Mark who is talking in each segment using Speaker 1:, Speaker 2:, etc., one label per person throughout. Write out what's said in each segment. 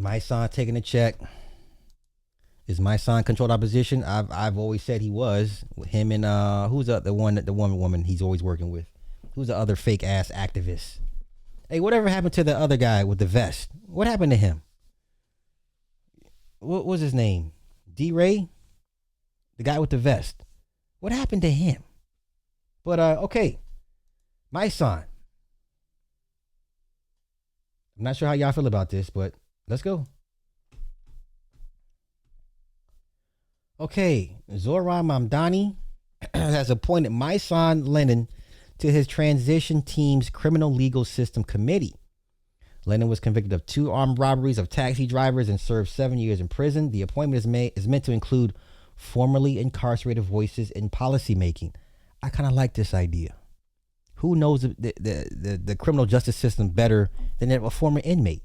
Speaker 1: Mysonne taking a check. Is Mysonne controlled opposition? I've always said he was. Him and who's the woman he's always working with? Who's the other fake ass activist? Hey, whatever happened to the other guy with the vest? What happened to him? What was his name? D-Ray? The guy with the vest. What happened to him? But okay. Mysonne. I'm not sure how y'all feel about this, but let's go. Okay, Zohran Mamdani has appointed Mysonne Lennon to his transition team's criminal legal system committee. Lennon was convicted of 2 armed robberies of taxi drivers and served 7 years in prison. The appointment is meant to include formerly incarcerated voices in policymaking. I kind of like this idea. Who knows the criminal justice system better than a former inmate?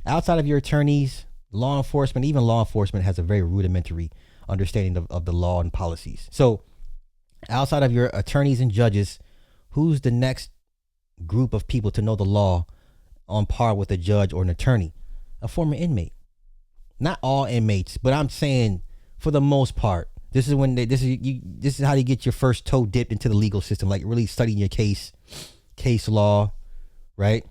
Speaker 1: Outside of your attorneys, law enforcement, even law enforcement has a very rudimentary understanding of the law and policies. So outside of your attorneys and judges, who's the next group of people to know the law on par with a judge or an attorney? A former inmate. Not all inmates, but I'm saying for the most part, this is how you get your first toe dipped into the legal system, like really studying your case law, right?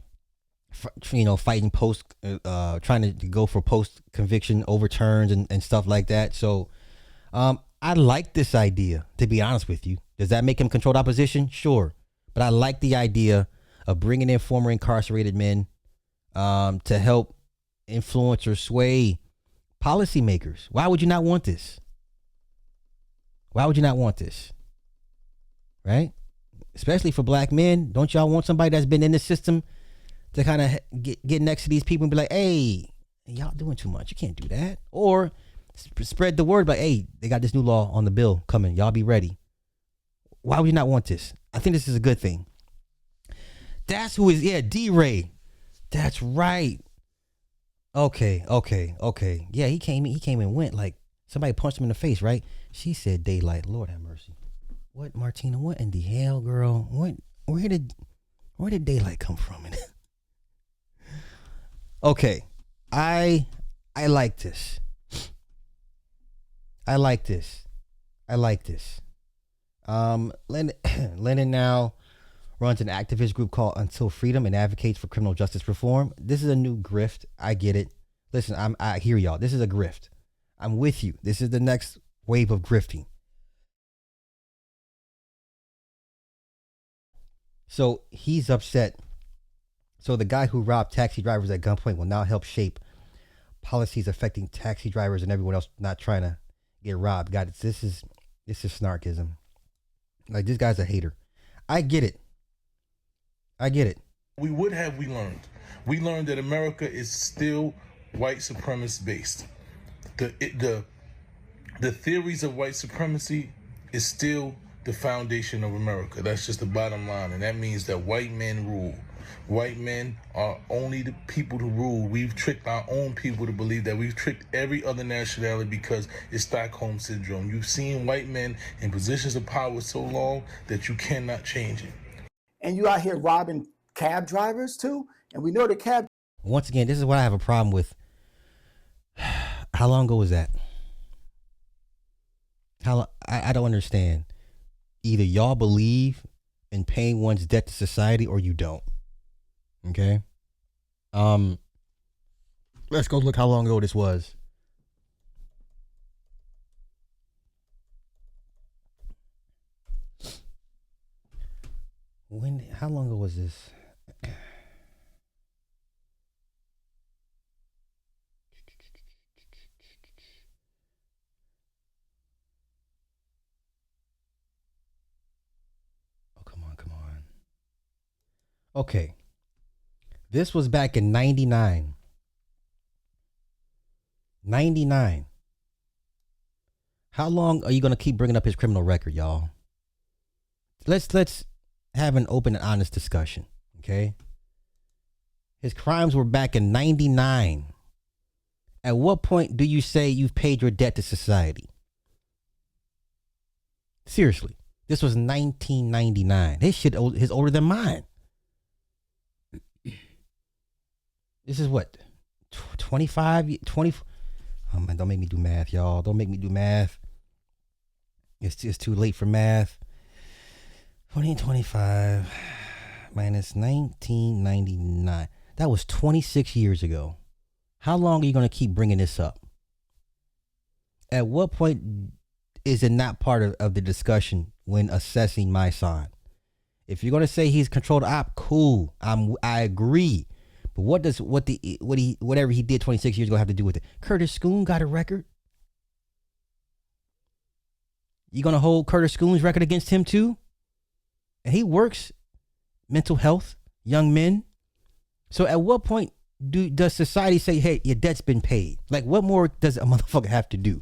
Speaker 1: Fighting trying to go for post conviction overturns and stuff like that. So I like this idea, to be honest with you. Does that make him controlled opposition? Sure. But I like the idea of bringing in former incarcerated men to help influence or sway policymakers. Why would you not want this? Why would you not want this? Right? Especially for black men. Don't y'all want somebody that's been in the system to kind of get next to these people and be like, hey, y'all doing too much. You can't do that. Or spread the word like, hey, they got this new law on the bill coming. Y'all be ready. Why would you not want this? I think this is a good thing. That's who is, D-Ray. That's right. Okay. Yeah, he came and went like somebody punched him in the face, right? She said daylight. Lord have mercy. What, Martina? What in the hell, girl? Where did daylight come from? Okay. I like this. I like this. Lennon now runs an activist group called Until Freedom and advocates for criminal justice reform. This is a new grift. I get it. Listen, I hear y'all. This is a grift. I'm with you. This is the next wave of grifting. So he's upset. So the guy who robbed taxi drivers at gunpoint will now help shape policies affecting taxi drivers and everyone else not trying to get robbed. God, this is snarkism. Like, this guy's a hater. I get it.
Speaker 2: We learned. We learned that America is still white supremacist based. The theories of white supremacy is still the foundation of America. That's just the bottom line. And that means that white men rule. White men are only the people to rule. We've tricked our own people to believe that. We've tricked every other nationality because it's Stockholm Syndrome. You've seen white men in positions of power so long that you cannot change it.
Speaker 3: And you out here robbing cab drivers too? And we know the cab...
Speaker 1: Once again, this is what I have a problem with. How long ago was that? I don't understand. Either y'all believe in paying one's debt to society or you don't. Okay? Let's go look how long ago this was. How long ago was this? Oh, come on. Okay. This was back in 99. 99. How long are you going to keep bringing up his criminal record, y'all? Let's have an open and honest discussion, okay? His crimes were back in 99. At what point do you say you've paid your debt to society? Seriously, this was 1999. This shit is older than mine. This is what? 25, 20. Oh man, don't make me do math, y'all. Don't make me do math. It's too late for math. 2025 minus 1999. That was 26 years ago. How long are you going to keep bringing this up? At what point is it not part of the discussion when assessing Mysonne? If you're going to say he's controlled op, cool. I agree. But whatever he did 26 years ago have to do with it? Curtis Schoon got a record. You going to hold Curtis Schoon's record against him too? And he works mental health, young men. So at what point does society say, hey, your debt's been paid? Like, what more does a motherfucker have to do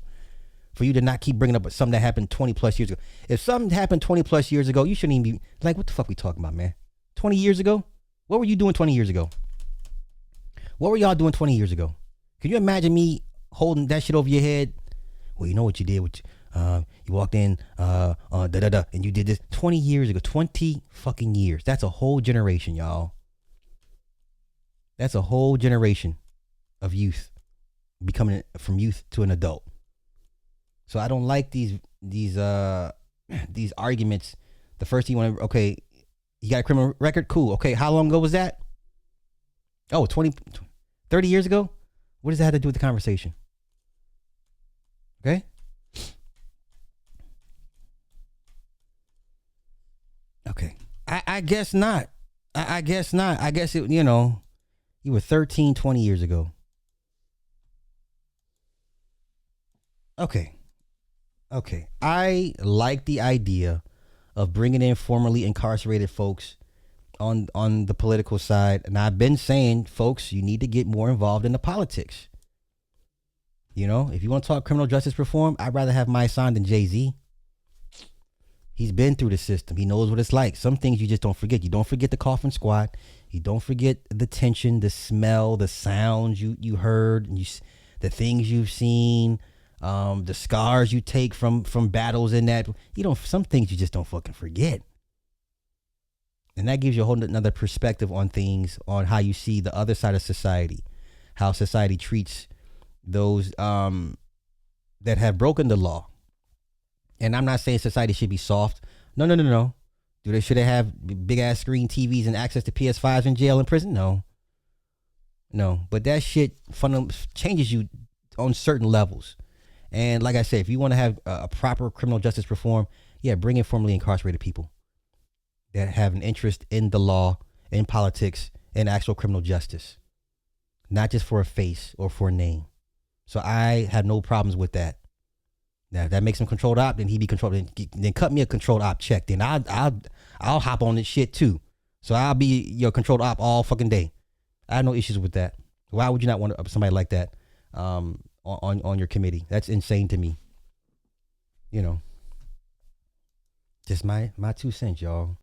Speaker 1: for you to not keep bringing up something that happened 20 plus years ago? If something happened 20 plus years ago, you shouldn't even be like, what the fuck we talking about, man? 20 years ago? What were you doing 20 years ago? What were y'all doing 20 years ago? Can you imagine me holding that shit over your head? Well, you know what you did with you walked in and you did this 20 years ago. 20 fucking years. That's a whole generation, y'all. That's a whole generation of youth becoming from youth to an adult. So I don't like these arguments. The first thing you want to, okay, you got a criminal record? Cool. Okay, how long ago was that? Oh, 30 years ago? What does that have to do with the conversation? Okay? Okay. I guess not. I guess not. I guess it, you were 13, 20 years ago. Okay. I like the idea of bringing in formerly incarcerated folks on the political side. And I've been saying, folks, you need to get more involved in the politics. If you want to talk criminal justice reform, I'd rather have Mysonne than Jay-Z. He's been through the system. He knows what it's like. Some things you just don't forget. You don't forget the coffin squad. You don't forget the tension, the smell, the sounds you heard, and the things you've seen, the scars you take from battles in that. Some things you just don't fucking forget. And that gives you a whole another perspective on things, on how you see the other side of society, how society treats those that have broken the law. And I'm not saying society should be soft. No. Should they have big ass screen TVs and access to PS5s in jail and prison? No. But that shit changes you on certain levels. And like I said, if you want to have a proper criminal justice reform, bring in formerly incarcerated people that have an interest in the law, in politics, and actual criminal justice, not just for a face or for a name. So I have no problems with that. Now, if that makes him controlled op, then he be controlled. Then cut me a controlled op check. Then I'll hop on this shit too. So I'll be your controlled op all fucking day. I have no issues with that. Why would you not want somebody like that on your committee? That's insane to me. Just my 2 cents, y'all.